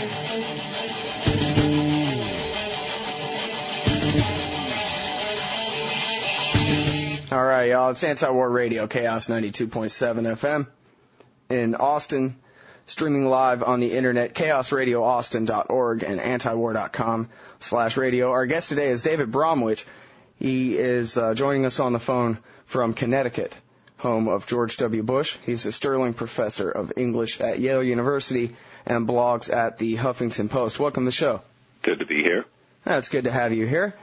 All right, y'all. It's Anti-War Radio, Chaos 92.7 FM in Austin, streaming live on the internet, chaosradioaustin.org and antiwar.com/radio. Our guest today is David Bromwich. He is joining us on the phone from Connecticut, home of George W. Bush. He's a Sterling professor of English at Yale University and blogs at the Huffington Post. Welcome to the show. Good to be here. It's good to have you here.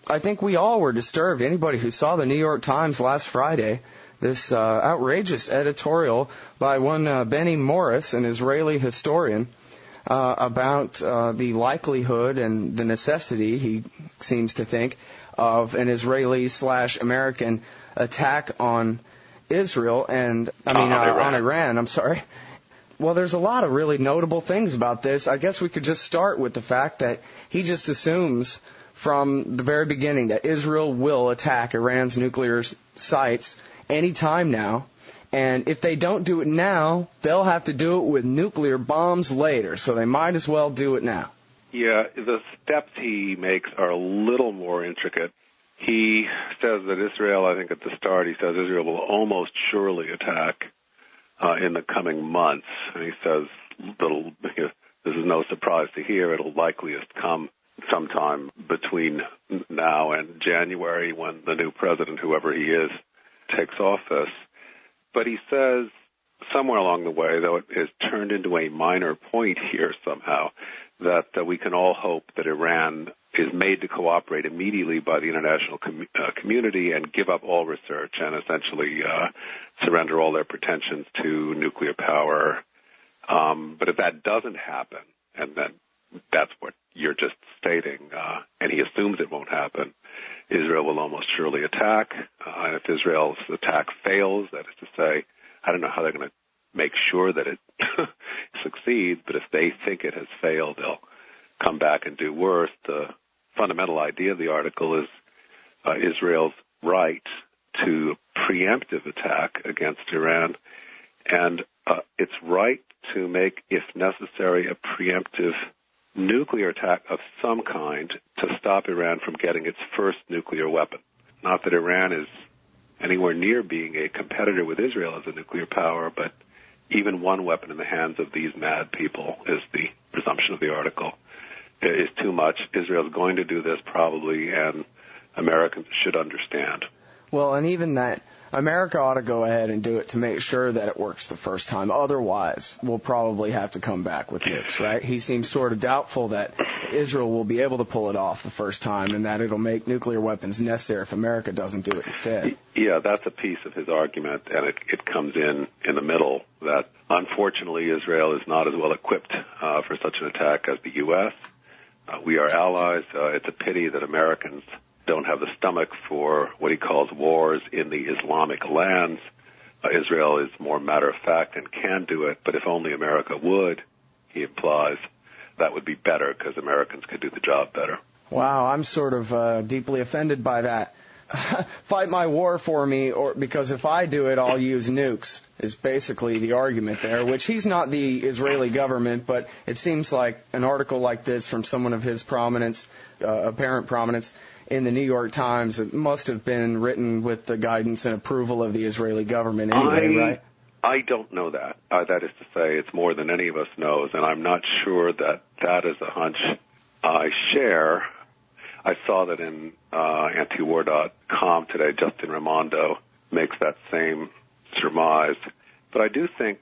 I think we all were disturbed, anybody who saw the New York Times last Friday, this outrageous editorial by one Benny Morris, an Israeli historian, about the likelihood and the necessity, he seems to think, of an Israeli/American attack on Israel and, on Iran, I'm sorry. Well, there's a lot of really notable things about this. I guess we could just start with the fact that he just assumes from the very beginning that Israel will attack Iran's nuclear sites any time now. And if they don't do it now, they'll have to do it with nuclear bombs later. So they might as well do it now. Yeah, the steps he makes are a little more intricate. He says that Israel, I think at the start, he says Israel will almost surely attack in the coming months. And he says, this is no surprise to hear, it'll likeliest come sometime between now and January when the new president, whoever he is, takes office. But he says somewhere along the way, though it has turned into a minor point here somehow, that we can all hope that Iran is made to cooperate immediately by the international community and give up all research and essentially surrender all their pretensions to nuclear power. But if that doesn't happen, and then that's what you're just stating, and he assumes it won't happen, Israel will almost surely attack. And if Israel's attack fails, that is to say, I don't know how they're going to make sure that it succeeds, but if they think it has failed, they'll come back and do worse. The fundamental idea of the article is Israel's right to preemptive attack against Iran, and its right to make, if necessary, a preemptive nuclear attack of some kind to stop Iran from getting its first nuclear weapon. Not that Iran is anywhere near being a competitor with Israel as a nuclear power, but even one weapon in the hands of these mad people, is the presumption of the article, is too much. Israel's going to do this probably, and Americans should understand. Well, and even that, America ought to go ahead and do it to make sure that it works the first time. Otherwise, we'll probably have to come back with nukes, right? He seems sort of doubtful that Israel will be able to pull it off the first time and that it'll make nuclear weapons necessary if America doesn't do it instead. Yeah, that's a piece of his argument, and it comes in the middle, that unfortunately Israel is not as well equipped for such an attack as the U.S. We are allies. It's a pity that Americans don't have the stomach for what he calls wars in the Islamic lands. Israel is more matter of fact and can do it, but if only America would, he implies, that would be better because Americans could do the job better. Wow, I'm sort of deeply offended by that. Fight my war for me, or because if I do it, I'll use nukes, is basically the argument there, which he's not the Israeli government, but it seems like an article like this from someone of his prominence, apparent prominence, in the New York Times, it must have been written with the guidance and approval of the Israeli government anyway, right? I don't know that. That is to say, it's more than any of us knows, and I'm not sure that that is a hunch I share. I saw that in antiwar.com today, Justin Raimondo makes that same surmise. But I do think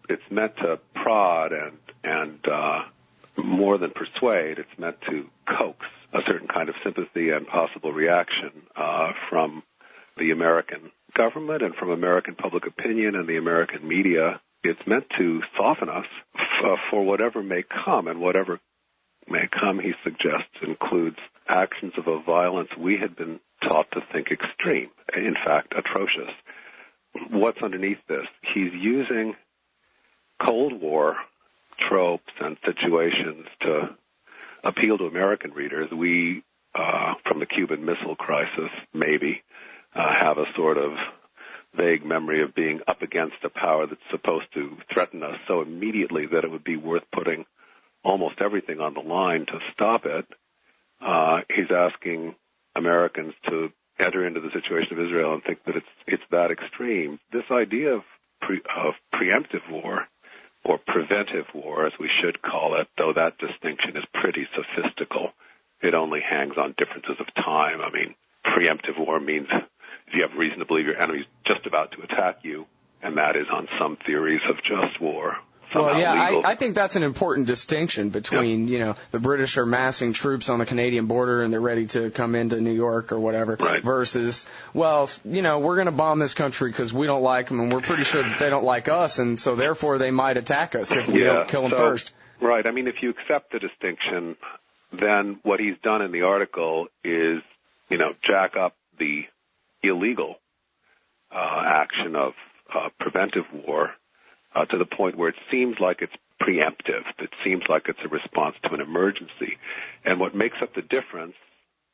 it's meant to prod and more than persuade, it's meant to coax a certain kind of sympathy and possible reaction from the American government and from American public opinion and the American media. It's meant to soften us for whatever may come, and whatever may come, he suggests, includes actions of a violence we had been taught to think extreme, in fact, atrocious. What's underneath this? He's using Cold War tropes and situations to appeal to American readers. We, from the Cuban Missile Crisis, maybe, have a sort of vague memory of being up against a power that's supposed to threaten us so immediately that it would be worth putting almost everything on the line to stop it. He's asking Americans to enter into the situation of Israel and think that it's that extreme. This idea of preemptive war, or preventive war, as we should call it, though that distinction is pretty sophistical. It only hangs on differences of time. I mean, preemptive war means if you have reason to believe your enemy is just about to attack you, and that is on some theories of just war. Well, yeah, I think that's an important distinction between, the British are massing troops on the Canadian border and they're ready to come into New York or whatever, right, versus, we're going to bomb this country because we don't like them and we're pretty sure that they don't like us, and so therefore they might attack us if we don't kill them first. Right. I mean, if you accept the distinction, then what he's done in the article is, jack up the illegal action of preventive war to the point where it seems like it's preemptive. It seems like it's a response to an emergency. And what makes up the difference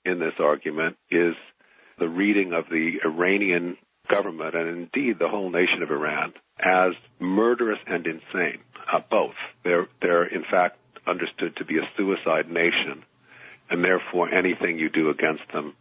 in this argument is the reading of the Iranian government, and indeed the whole nation of Iran, as murderous and insane, both. They're in fact understood to be a suicide nation, and therefore anything you do against them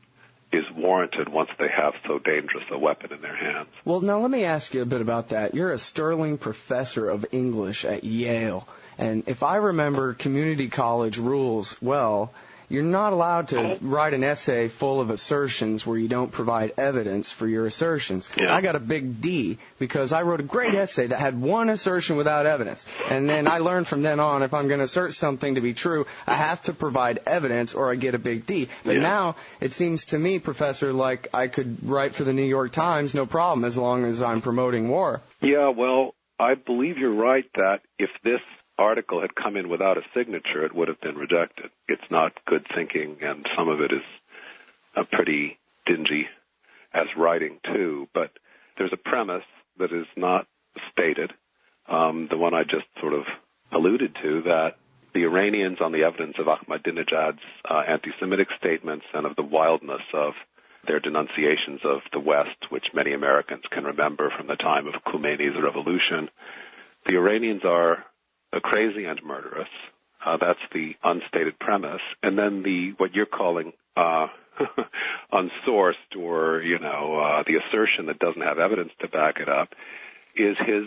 is warranted once they have so dangerous a weapon in their hands. Well, now let me ask you a bit about that. You're a sterling professor of English at Yale, and if I remember community college rules well, you're not allowed to write an essay full of assertions where you don't provide evidence for your assertions. Yeah. I got a big D because I wrote a great essay that had one assertion without evidence. And then I learned from then on, if I'm going to assert something to be true, I have to provide evidence or I get a big D. But now it seems to me, Professor, like I could write for the New York Times, no problem, as long as I'm promoting war. Yeah, well, I believe you're right that if this article had come in without a signature, it would have been rejected. It's not good thinking, and some of it is pretty dingy as writing, too. But there's a premise that is not stated, the one I just sort of alluded to, that the Iranians, on the evidence of Ahmadinejad's anti-Semitic statements and of the wildness of their denunciations of the West, which many Americans can remember from the time of Khomeini's revolution, the Iranians are crazy and murderous. That's the unstated premise. And then what you're calling unsourced, or, the assertion that doesn't have evidence to back it up, is his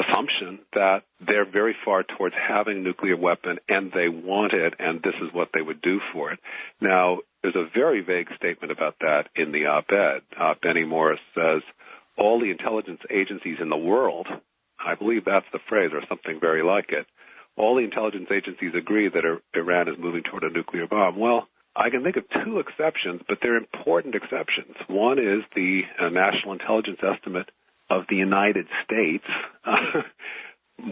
assumption that they're very far towards having a nuclear weapon and they want it, and this is what they would do for it. Now, there's a very vague statement about that in the op-ed. Benny Morris says, all the intelligence agencies in the world, I believe that's the phrase, or something very like it, all the intelligence agencies agree that Iran is moving toward a nuclear bomb. Well, I can think of two exceptions, but they're important exceptions. One is the National Intelligence Estimate of the United States,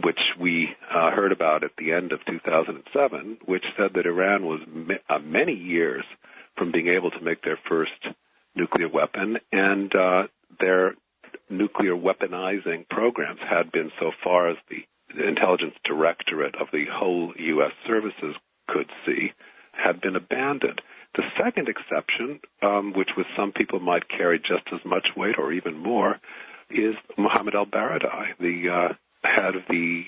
which we heard about at the end of 2007, which said that Iran was many years from being able to make their first nuclear weapon, and their nuclear weaponizing programs had been, so far as the intelligence directorate of the whole U.S. services could see, had been abandoned. The second exception, which with some people might carry just as much weight or even more, is Mohammed al-Baradei, the head of the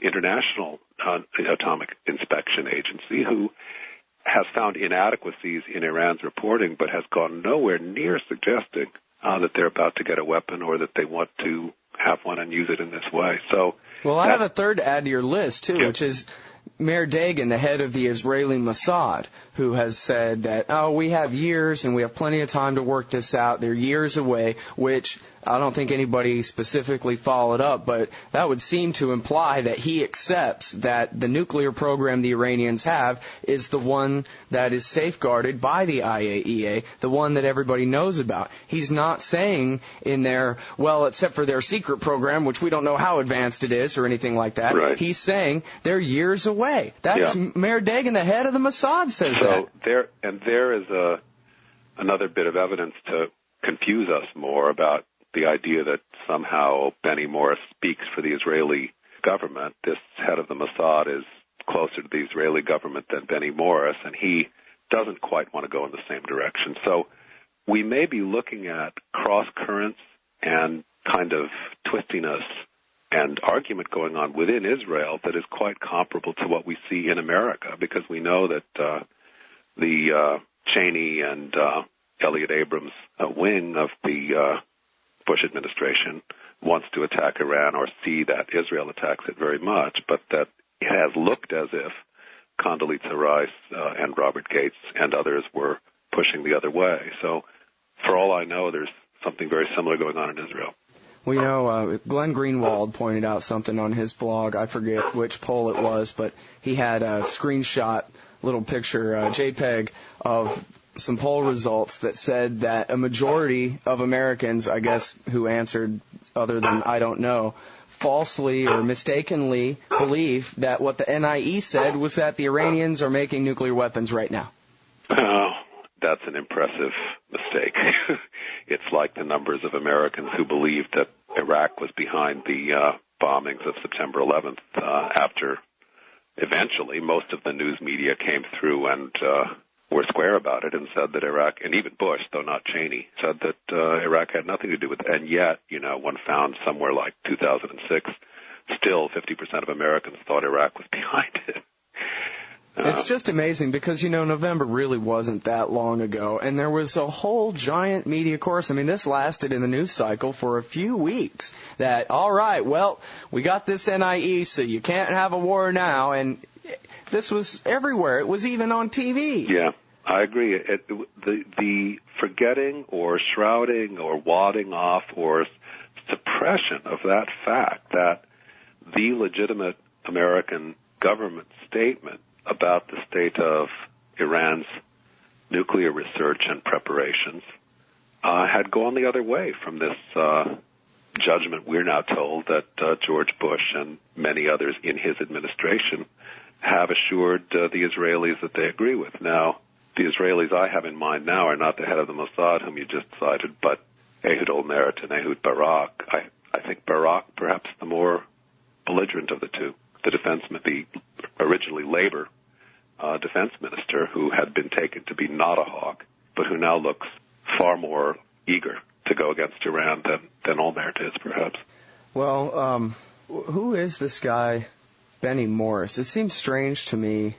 International Atomic Inspection Agency, who has found inadequacies in Iran's reporting, but has gone nowhere near suggesting that they're about to get a weapon or that they want to have one and use it in this way. So, well, I have a third to add to your list, too, which is Meir Dagan, the head of the Israeli Mossad, who has said that, we have years and we have plenty of time to work this out. They're years away, which I don't think anybody specifically followed up, but that would seem to imply that he accepts that the nuclear program the Iranians have is the one that is safeguarded by the IAEA, the one that everybody knows about. He's not saying in there, well, except for their secret program, which we don't know how advanced it is or anything like that. Right. He's saying they're years away. That's Meir Dagan, the head of the Mossad, says that. There is another bit of evidence to confuse us more about the idea that somehow Benny Morris speaks for the Israeli government. This head of the Mossad is closer to the Israeli government than Benny Morris, and he doesn't quite want to go in the same direction. So we may be looking at cross currents and kind of twistiness and argument going on within Israel that is quite comparable to what we see in America, because we know that the Cheney and Elliott Abrams wing of the Bush administration wants to attack Iran or see that Israel attacks it very much, but that it has looked as if Condoleezza Rice and Robert Gates and others were pushing the other way. So for all I know, there's something very similar going on in Israel. Well, you know, Glenn Greenwald pointed out something on his blog. I forget which poll it was, but he had a screenshot, little picture, JPEG, of some poll results that said that a majority of Americans, I guess, who answered other than I don't know, falsely or mistakenly believe that what the NIE said was that the Iranians are making nuclear weapons right now. Oh, that's an impressive mistake. It's like the numbers of Americans who believed that Iraq was behind the bombings of September 11th after eventually most of the news media came through and were square about it and said that Iraq, and even Bush, though not Cheney, said that Iraq had nothing to do with it. And yet, you know, one found somewhere like 2006, still 50% of Americans thought Iraq was behind it. It's just amazing because, you know, November really wasn't that long ago, and there was a whole giant media course. I mean, this lasted in the news cycle for a few weeks that, all right, well, we got this NIE, so you can't have a war now, and this was everywhere. It was even on TV. Yeah, I agree. The forgetting or shrouding or wadding off or suppression of that fact that the legitimate American government statement about the state of Iran's nuclear research and preparations had gone the other way from this judgment we're now told that George Bush and many others in his administration have assured the Israelis that they agree with. Now, the Israelis I have in mind now are not the head of the Mossad, whom you just cited, but Ehud Olmert and Ehud Barak. I think Barak, perhaps the more belligerent of the two, the the originally Labor defense minister, who had been taken to be not a hawk, but who now looks far more eager to go against Iran than Olmert is, perhaps. Well, who is this guy, Benny Morris? It seems strange to me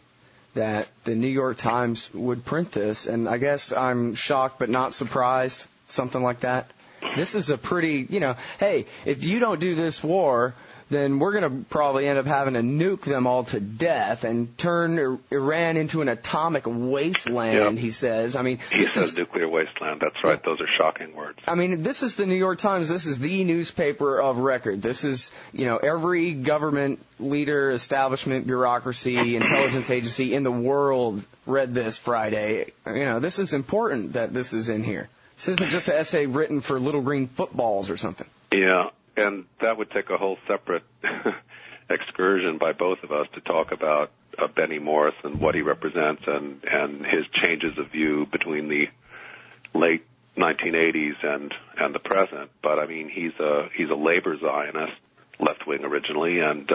that the New York Times would print this, and I guess I'm shocked but not surprised, something like that. This is a pretty, you know, hey, if you don't do this war, then we're going to probably end up having to nuke them all to death and turn Iran into an atomic wasteland, he says. I mean, he says nuclear wasteland. That's right. Those are shocking words. I mean, this is the New York Times. This is the newspaper of record. This is, you know, every government leader, establishment, bureaucracy, intelligence agency in the world read this Friday. You know, this is important that this is in here. This isn't just an essay written for little green footballs or something. Yeah. And that would take a whole separate excursion by both of us to talk about Benny Morris and what he represents and his changes of view between the late 1980s and the present. But I mean, he's a labor Zionist, left wing originally, and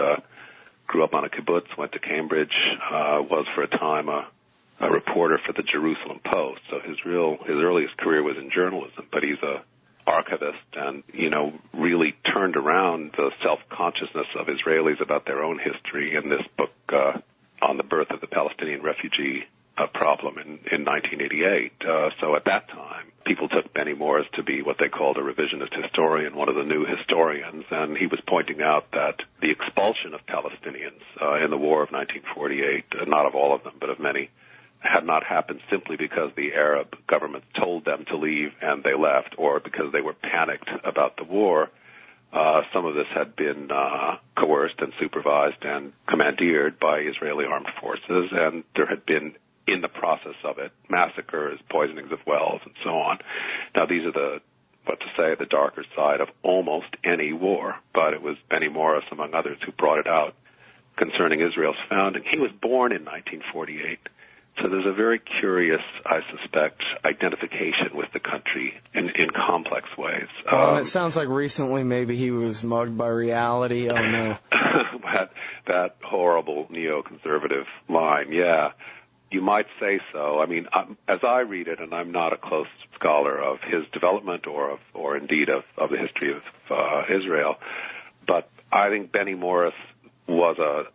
grew up on a kibbutz, went to Cambridge, was for a time a reporter for the Jerusalem Post. So his earliest career was in journalism, but he's a archivist and, you know, really turned around the self-consciousness of Israelis about their own history in this book on the birth of the Palestinian refugee problem in 1988. So at that time, people took Benny Morris to be what they called a revisionist historian, one of the new historians, and he was pointing out that the expulsion of Palestinians in the War of 1948, not of all of them, but of many, had not happened simply because the Arab governments told them to leave and they left, or because they were panicked about the war. Some of this had been coerced and supervised and commandeered by Israeli armed forces, and there had been, in the process of it, massacres, poisonings of wells, and so on. Now, these are the darker side of almost any war, but it was Benny Morris, among others, who brought it out concerning Israel's founding. He was born in 1948. So there's a very curious, I suspect, identification with the country in complex ways. Well, and it sounds like recently maybe he was mugged by reality. Oh, no. that horrible neoconservative line, yeah. You might say so. I mean, as I read it, and I'm not a close scholar of his development or indeed of the history of Israel, But I think Benny Morris was a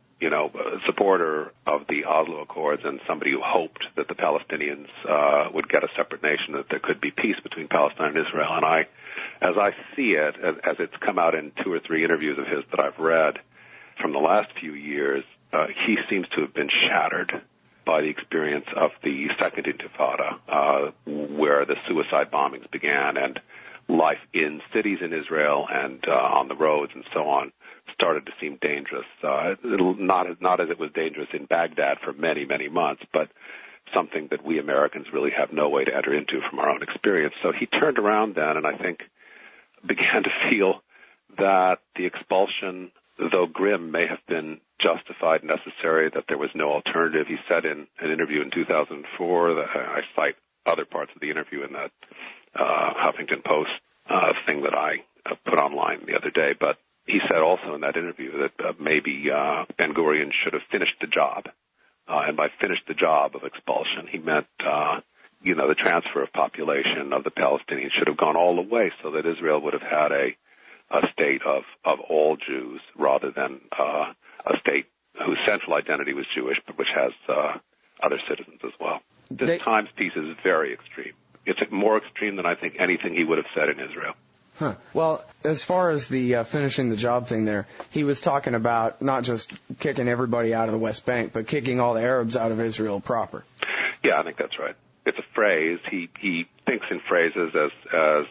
supporter of the Oslo Accords and somebody who hoped that the Palestinians would get a separate nation, that there could be peace between Palestine and Israel. And as I see it, as it's come out in 2 or 3 interviews of his that I've read from the last few years, he seems to have been shattered by the experience of the Second Intifada, where the suicide bombings began and life in cities in Israel and on the roads and so on started to seem dangerous. Not as it was dangerous in Baghdad for many, many months, but something that we Americans really have no way to enter into from our own experience. So he turned around then and I think began to feel that the expulsion, though grim, may have been justified, necessary, that there was no alternative. He said in an interview in 2004, that I cite other parts of the interview in that Huffington Post thing that I put online the other day, but he said also in that interview that maybe Ben-Gurion should have finished the job. And by finished the job of expulsion, he meant, the transfer of population of the Palestinians should have gone all the way so that Israel would have had a state of all Jews rather than a state whose central identity was Jewish, but which has other citizens as well. This Times piece is very extreme. It's more extreme than I think anything he would have said in Israel. Huh. Well, as far as the finishing the job thing there, he was talking about not just kicking everybody out of the West Bank, but kicking all the Arabs out of Israel proper. Yeah, I think that's right. It's a phrase. He thinks in phrases as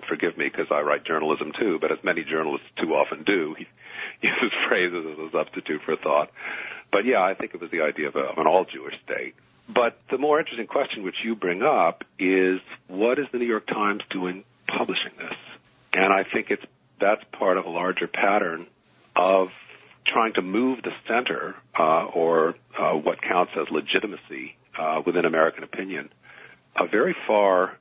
forgive me because I write journalism too, but as many journalists too often do, he uses phrases as a substitute for thought. But yeah, I think it was the idea of an all-Jewish state. But the more interesting question which you bring up is, what is the New York Times doing publishing this? And I think that's part of a larger pattern of trying to move the center, or what counts as legitimacy within American opinion, very far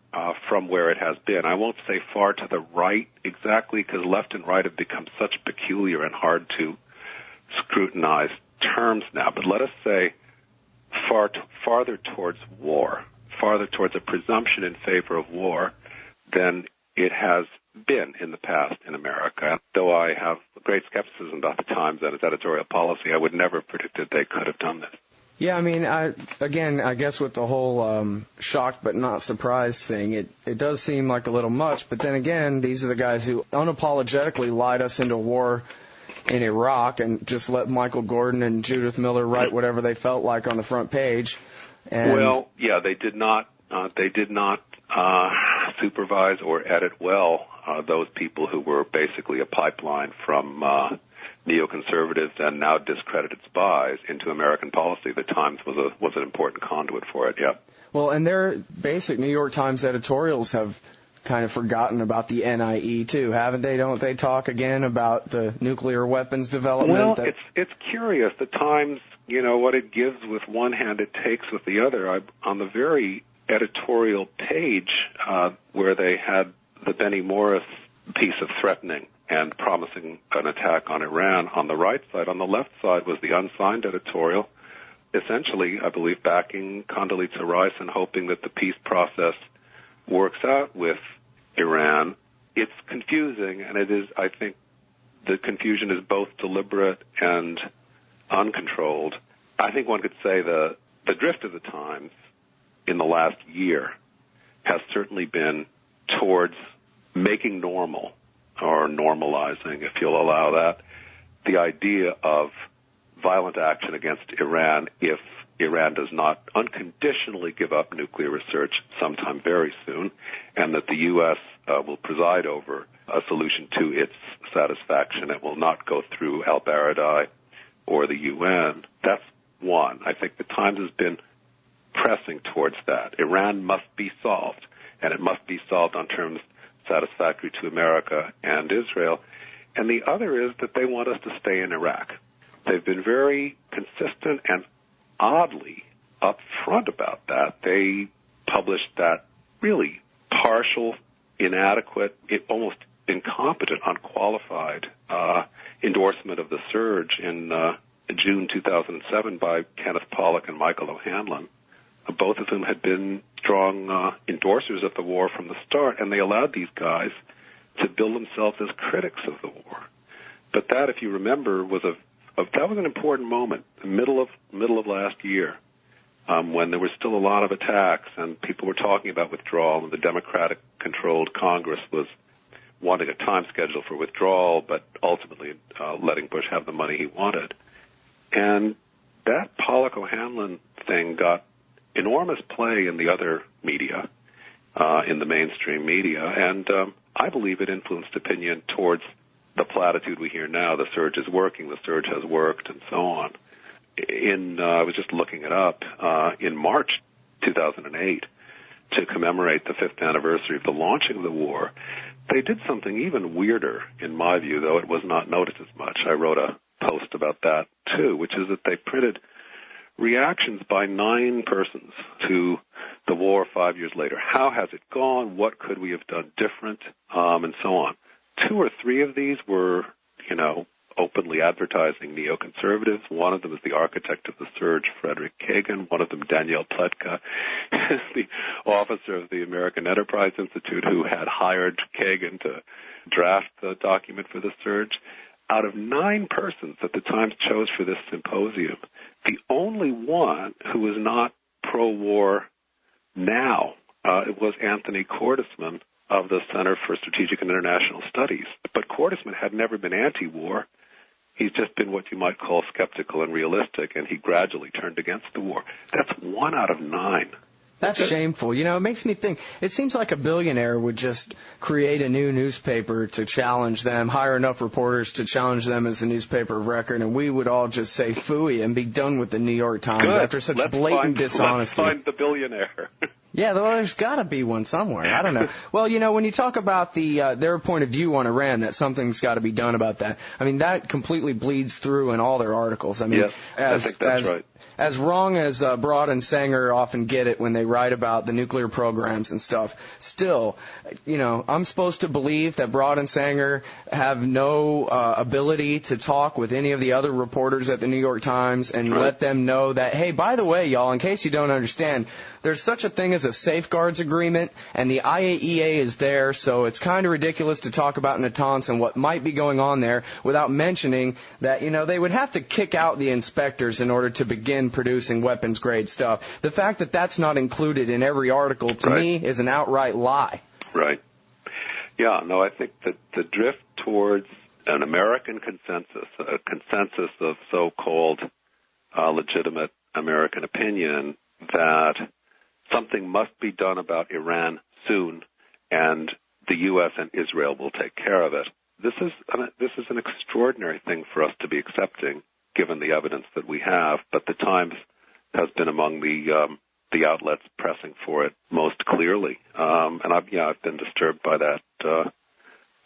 from where it has been. I won't say far to the right exactly, because left and right have become such peculiar and hard to scrutinize terms now, but let us say farther towards war, farther towards a presumption in favor of war than it has been in the past in America. Though I have great skepticism about the Times and its editorial policy, I would never have predicted they could have done this. Yeah, I mean, I guess with the whole shocked but not surprised thing, it does seem like a little much, but then again, these are the guys who unapologetically lied us into war in Iraq and just let Michael Gordon and Judith Miller write whatever they felt like on the front page. And well, yeah, they did not supervise or edit well those people who were basically a pipeline from neoconservatives and now discredited spies into American policy. The Times was an important conduit for it, yeah. Well, and their basic New York Times editorials have kind of forgotten about the NIE too, haven't they? Don't they talk again about the nuclear weapons development? Well, it's curious. The Times, what it gives with one hand, it takes with the other. On the very editorial page where they had the Benny Morris piece of threatening and promising an attack on Iran on the right side, on the left side was the unsigned editorial, essentially, I believe, backing Condoleezza Rice and hoping that the peace process works out with Iran. It's confusing, and it is, I think, the confusion is both deliberate and uncontrolled. I think one could say the drift of the Times in the last year has certainly been towards making normal, or normalizing, if you'll allow that, the idea of violent action against Iran if Iran does not unconditionally give up nuclear research sometime very soon, and that the U.S. Will preside over a solution to its satisfaction. It will not go through al-Baradei or the UN. That's one. I think the Times has been pressing towards that. Iran must be solved, and it must be solved on terms satisfactory to America and Israel. And the other is that they want us to stay in Iraq. They've been very consistent and oddly upfront about that. They published that really partial, inadequate, almost incompetent, unqualified endorsement of the surge in June 2007 by Kenneth Pollock and Michael O'Hanlon, both of whom had been strong endorsers of the war from the start, and they allowed these guys to bill themselves as critics of the war. But that, if you remember, was that was an important moment, the middle of last year, when there was still a lot of attacks and people were talking about withdrawal, and the Democratic-controlled Congress was wanting a time schedule for withdrawal, but ultimately letting Bush have the money he wanted. And that Pollock O'Hanlon thing got enormous play in the other media, in the mainstream media, and I believe it influenced opinion towards the platitude we hear now: the surge is working, the surge has worked, and so on. I was just looking it up, in March 2008, to commemorate the 5th anniversary of the launching of the war, they did something even weirder, in my view, though it was not noticed as much. I wrote a post about that, too, which is that they printed reactions by 9 persons to the war 5 years later. How has it gone? What could we have done different? And so on. 2 or 3 of these were, openly advertising neoconservatives. One of them is the architect of the surge, Frederick Kagan. One of them, Danielle Pletka, is the officer of the American Enterprise Institute who had hired Kagan to draft the document for the surge. Out of 9 persons that the Times chose for this symposium, the only one who was not pro-war now was Anthony Cordesman of the Center for Strategic and International Studies. But Cordesman had never been anti-war. He's just been what you might call skeptical and realistic, and he gradually turned against the war. That's 1 out of 9. That's shameful. It makes me think, it seems like a billionaire would just create a new newspaper to challenge them, hire enough reporters to challenge them as the newspaper of record, and we would all just say phooey and be done with the New York Times after such blatant dishonesty. Let's find the billionaire. Yeah, well, there's got to be one somewhere. I don't know. Well, when you talk about their point of view on Iran, that something's got to be done about that, I mean, that completely bleeds through in all their articles. I mean, yes, I think that's right. As wrong as Broad and Sanger often get it when they write about the nuclear programs and stuff, still, I'm supposed to believe that Broad and Sanger have no ability to talk with any of the other reporters at the New York Times and let them know that, hey, by the way, y'all, in case you don't understand, there's such a thing as a safeguards agreement, and the IAEA is there, so it's kind of ridiculous to talk about Natanz and what might be going on there without mentioning that, they would have to kick out the inspectors in order to begin producing weapons-grade stuff. The fact that that's not included in every article, to me, is an outright lie. Right. Yeah, no, I think that the drift towards an American consensus, a consensus of so-called legitimate American opinion that something must be done about Iran soon, and the U.S. and Israel will take care of it. This is an extraordinary thing for us to be accepting, given the evidence that we have. But the Times has been among the outlets pressing for it most clearly, and I've been disturbed by that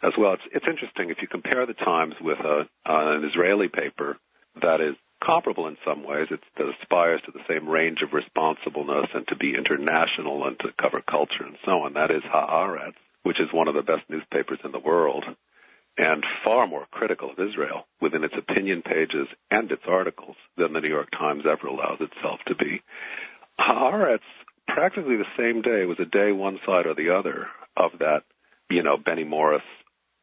as well. It's interesting if you compare the Times with an Israeli paper that is comparable in some ways. That aspires to the same range of responsibleness and to be international and to cover culture and so on. That is Haaretz, which is one of the best newspapers in the world and far more critical of Israel within its opinion pages and its articles than the New York Times ever allows itself to be. Haaretz, practically the same day, was a day one side or the other of that, Benny Morris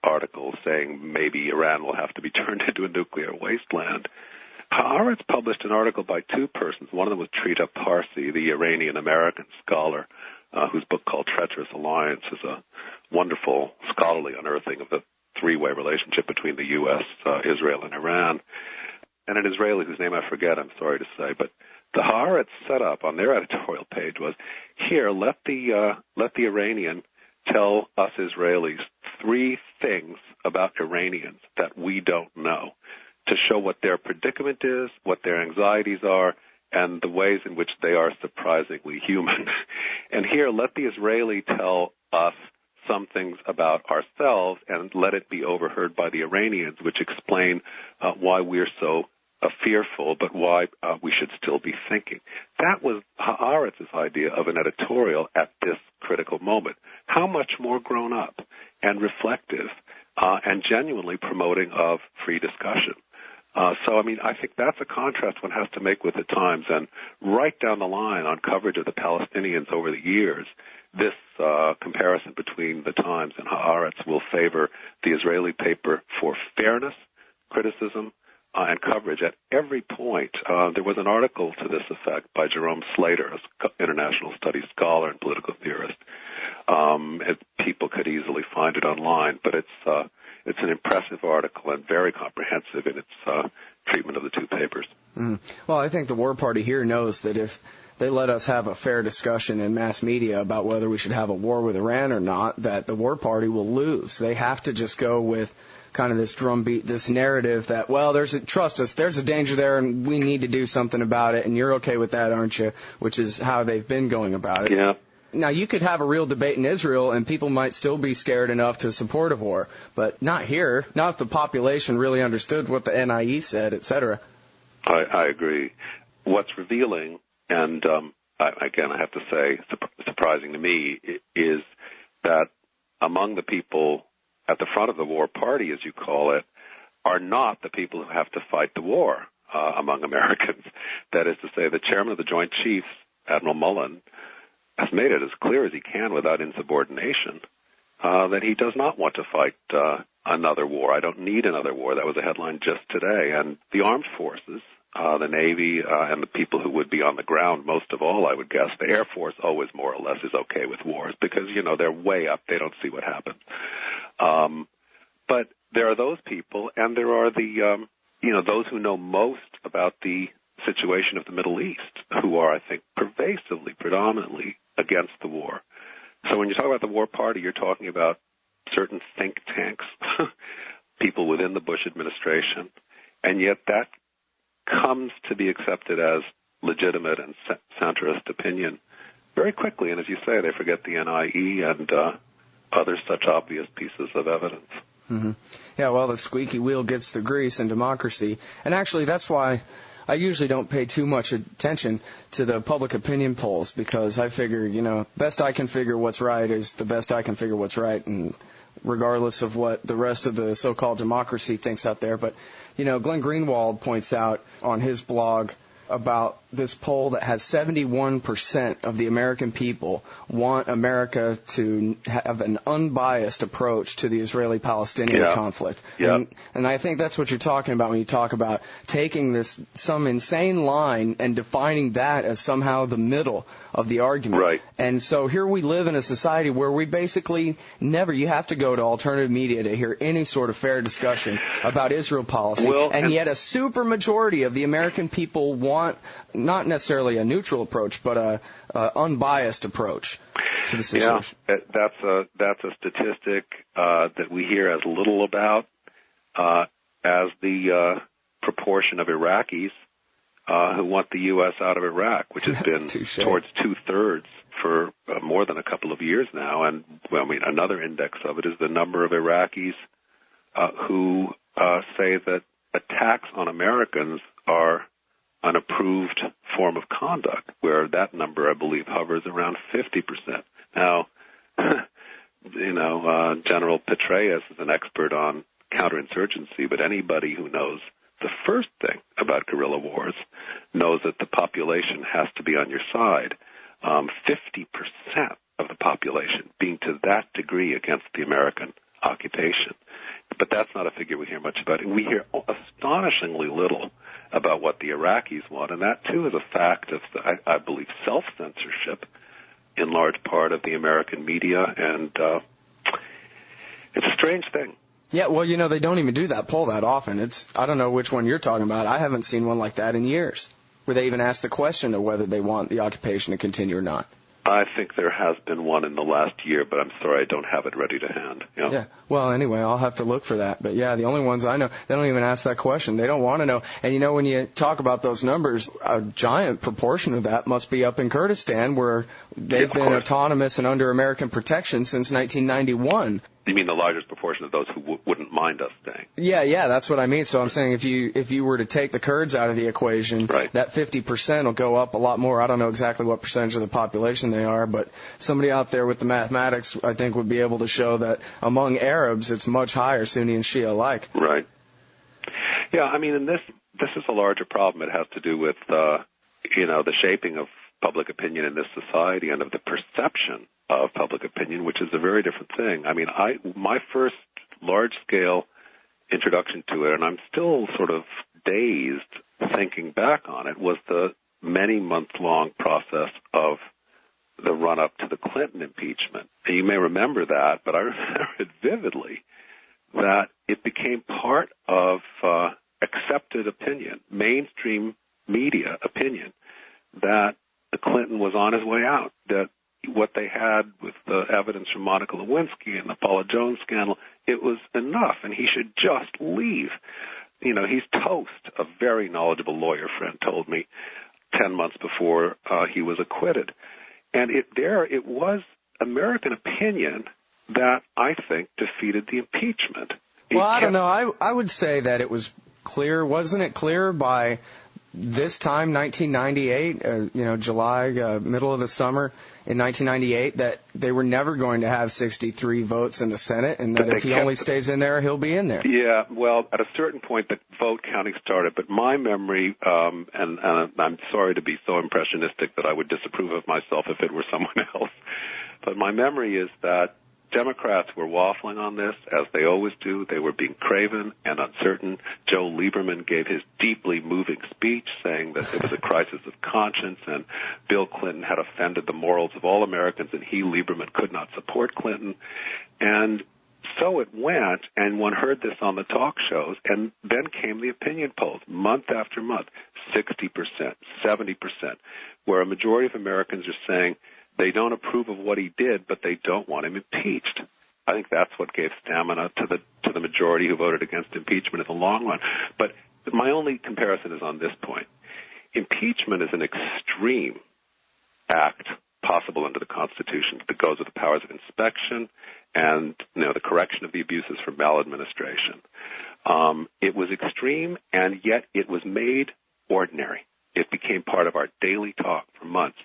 article saying maybe Iran will have to be turned into a nuclear wasteland. Haaretz published an article by 2 persons. One of them was Trita Parsi, the Iranian-American scholar, whose book called Treacherous Alliance is a wonderful scholarly unearthing of the 3-way relationship between the U.S., Israel, and Iran. And an Israeli whose name I forget, I'm sorry to say, but the Haaretz setup on their editorial page was, here, let the Iranian tell us Israelis 3 things about Iranians that we don't know, to show what their predicament is, what their anxieties are, and the ways in which they are surprisingly human. And here, let the Israeli tell us some things about ourselves and let it be overheard by the Iranians, which explain why we're so fearful, but why we should still be thinking. That was Haaretz's idea of an editorial at this critical moment. How much more grown up and reflective and genuinely promoting of free discussion. I think that's a contrast one has to make with the Times. And right down the line on coverage of the Palestinians over the years, this comparison between the Times and Haaretz will favor the Israeli paper for fairness, criticism and coverage at every point. There was an article to this effect by Jerome Slater, an international studies scholar and political theorist. People could easily find it online, but it's an impressive article and very comprehensive in its treatment of the two papers. Well, I think the War Party here knows that if they let us have a fair discussion in mass media about whether we should have a war with Iran or not, that the War Party will lose. They have to just go with kind of this drumbeat, this narrative that, well, trust us, there's a danger there and we need to do something about it, and you're okay with that, aren't you? Which is how they've been going about it. Yeah. Now, you could have a real debate in Israel, and people might still be scared enough to support a war, but not here, not if the population really understood what the NIE said, et cetera. I agree. What's revealing, and again, I have to say, surprising to me, is that among the people at the front of the War Party, as you call it, are not the people who have to fight the war among Americans. That is to say, the chairman of the Joint Chiefs, Admiral Mullen, has made it as clear as he can without insubordination that he does not want to fight another war. I don't need another war. That was a headline just today. And the armed forces, the Navy, and the people who would be on the ground most of all, I would guess, the Air Force always more or less is okay with wars because, they're way up. They don't see what happens. But there are those people, and there are the, those who know most about the situation of the Middle East, who are, I think, pervasively, predominantly against the war. So when you talk about the War Party, you're talking about certain think tanks, people within the Bush administration, and yet that comes to be accepted as legitimate and centrist opinion very quickly. And as you say, they forget the NIE and other such obvious pieces of evidence. Mm-hmm. Yeah, well, the squeaky wheel gets the grease in democracy. And actually, that's why I usually don't pay too much attention to the public opinion polls, because I figure, best I can figure what's right is the best I can figure what's right, and regardless of what the rest of the so-called democracy thinks out there. But, Glenn Greenwald points out on his blog about this poll that has 71% of the American people want America to have an unbiased approach to the Israeli-Palestinian conflict. Yeah. And I think that's what you're talking about when you talk about taking some insane line and defining that as somehow the middle of the argument. Right. And so here we live in a society where we basically you have to go to alternative media to hear any sort of fair discussion about Israel policy. And yet a super majority of the American people want not necessarily a neutral approach, but a unbiased approach to the situation. Yeah, that's a statistic that we hear as little about as the proportion of Iraqis who want the U.S. out of Iraq, which has been towards 2/3 for more than a couple of years now. And another index of it is the number of Iraqis who say that attacks on Americans are an approved form of conduct, where that number, I believe, hovers around 50%. Now, General Petraeus is an expert on counterinsurgency, but anybody who knows the first thing about guerrilla wars knows that the population has to be on your side. 50% of the population being to that degree against the American occupation. But that's not a figure we hear much about. We hear astonishingly little about what the Iraqis want, and that, too, is a fact of, I believe, self-censorship in large part of the American media, and it's a strange thing. Yeah, well, they don't even do that poll that often. I don't know which one you're talking about. I haven't seen one like that in years, where they even ask the question of whether they want the occupation to continue or not. I think there has been one in the last year, but I'm sorry I don't have it ready to hand. Yeah. Well, anyway, I'll have to look for that. But, yeah, the only ones I know, they don't even ask that question. They don't want to know. And, when you talk about those numbers, a giant proportion of that must be up in Kurdistan, where they've been autonomous and under American protection since 1991. You mean the largest proportion of those who wouldn't mind us staying? Yeah, that's what I mean. So I'm saying if you were to take the Kurds out of the equation, right, that 50% will go up a lot more. I don't know exactly what percentage of the population they are, but somebody out there with the mathematics, I think, would be able to show that among Arabs it's much higher, Sunni and Shia alike. Right. Yeah, and this is a larger problem. It has to do with the shaping of public opinion in this society and of the perception of public opinion, which is a very different thing. My first large-scale introduction to it, and I'm still sort of dazed thinking back on it, was the many month-long process of the run-up to the Clinton impeachment. And you may remember that, but I remember it vividly, that it became part of accepted opinion, mainstream media opinion, that the Clinton was on his way out, that what they had with the evidence from Monica Lewinsky and the Paula Jones scandal, it was enough, and he should just leave. You know, he's toast, a very knowledgeable lawyer friend told me 10 months before he was acquitted. And it was American opinion that I think defeated the impeachment. Well, I don't know. I would say that it was clear. Wasn't it clear by this time, 1998, July, middle of the summer in 1998, that they were never going to have 63 votes in the Senate, and that if he only stays in there, he'll be in there? Yeah, well, at a certain point, the vote counting started, but my memory, and I'm sorry to be so impressionistic that I would disapprove of myself if it were someone else, but my memory is that Democrats were waffling on this, as they always do. They were being craven and uncertain. Joe Lieberman gave his deeply moving speech saying that it was a crisis of conscience and Bill Clinton had offended the morals of all Americans, and he, Lieberman, could not support Clinton. And so it went, and one heard this on the talk shows, and then came the opinion polls, month after month, 60%, 70%, where a majority of Americans are saying they don't approve of what he did, but they don't want him impeached. I think that's what gave stamina to the majority who voted against impeachment in the long run. But my only comparison is on this point. Impeachment is an extreme act possible under the Constitution that goes with the powers of inspection and the correction of the abuses for maladministration. It was extreme, and yet it was made ordinary. It became part of our daily talk for months.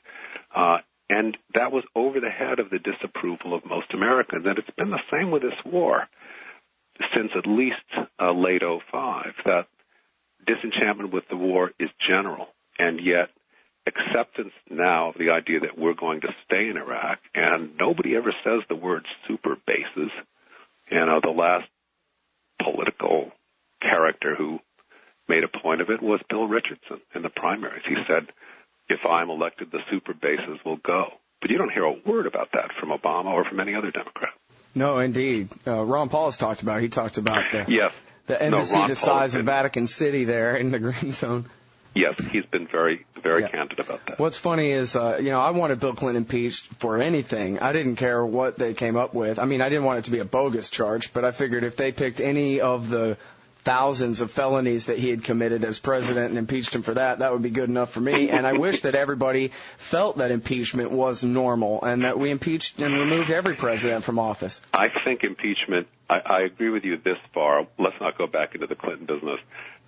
And that was over the head of the disapproval of most Americans. And it's been the same with this war since at least late 2005, that disenchantment with the war is general. And yet acceptance now of the idea that we're going to stay in Iraq, and nobody ever says the word super bases. The last political character who made a point of it was Bill Richardson in the primaries. He said, if I'm elected, the super bases will go. But you don't hear a word about that from Obama or from any other Democrat. No, indeed. Ron Paul has talked about it. He talked about the embassy the size of Vatican City there in the green zone. Yes, he's been very, very candid about that. What's funny is, I wanted Bill Clinton impeached for anything. I didn't care what they came up with. I mean, I didn't want it to be a bogus charge, but I figured if they picked any of the thousands of felonies that he had committed as president and impeached him for that would be good enough for me. And I wish that everybody felt that impeachment was normal and that we impeached and removed every president from office. I think impeachment, I agree with you this far. Let's not go back into the Clinton business.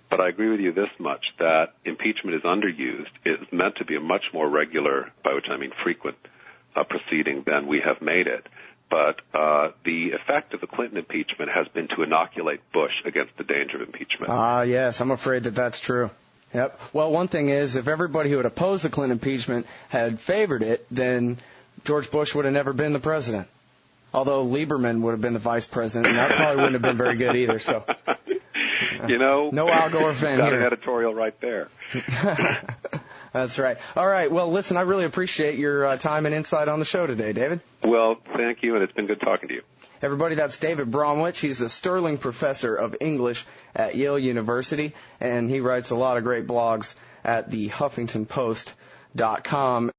But I agree with you this much, that impeachment is underused. It's meant to be a much more regular, by which I mean frequent, proceeding than we have made it. But the effect of the Clinton impeachment has been to inoculate Bush against the danger of impeachment. Yes, I'm afraid that that's true. Yep. Well, one thing is, if everybody who had opposed the Clinton impeachment had favored it, then George Bush would have never been the president. Although Lieberman would have been the vice president, and that probably wouldn't have been very good either. So, no Al Gore fan got here. An editorial right there. That's right. All right. Well, listen, I really appreciate your time and insight on the show today, David. Well, thank you, and it's been good talking to you. Everybody, that's David Bromwich. He's the Sterling Professor of English at Yale University, and he writes a lot of great blogs at the HuffingtonPost.com.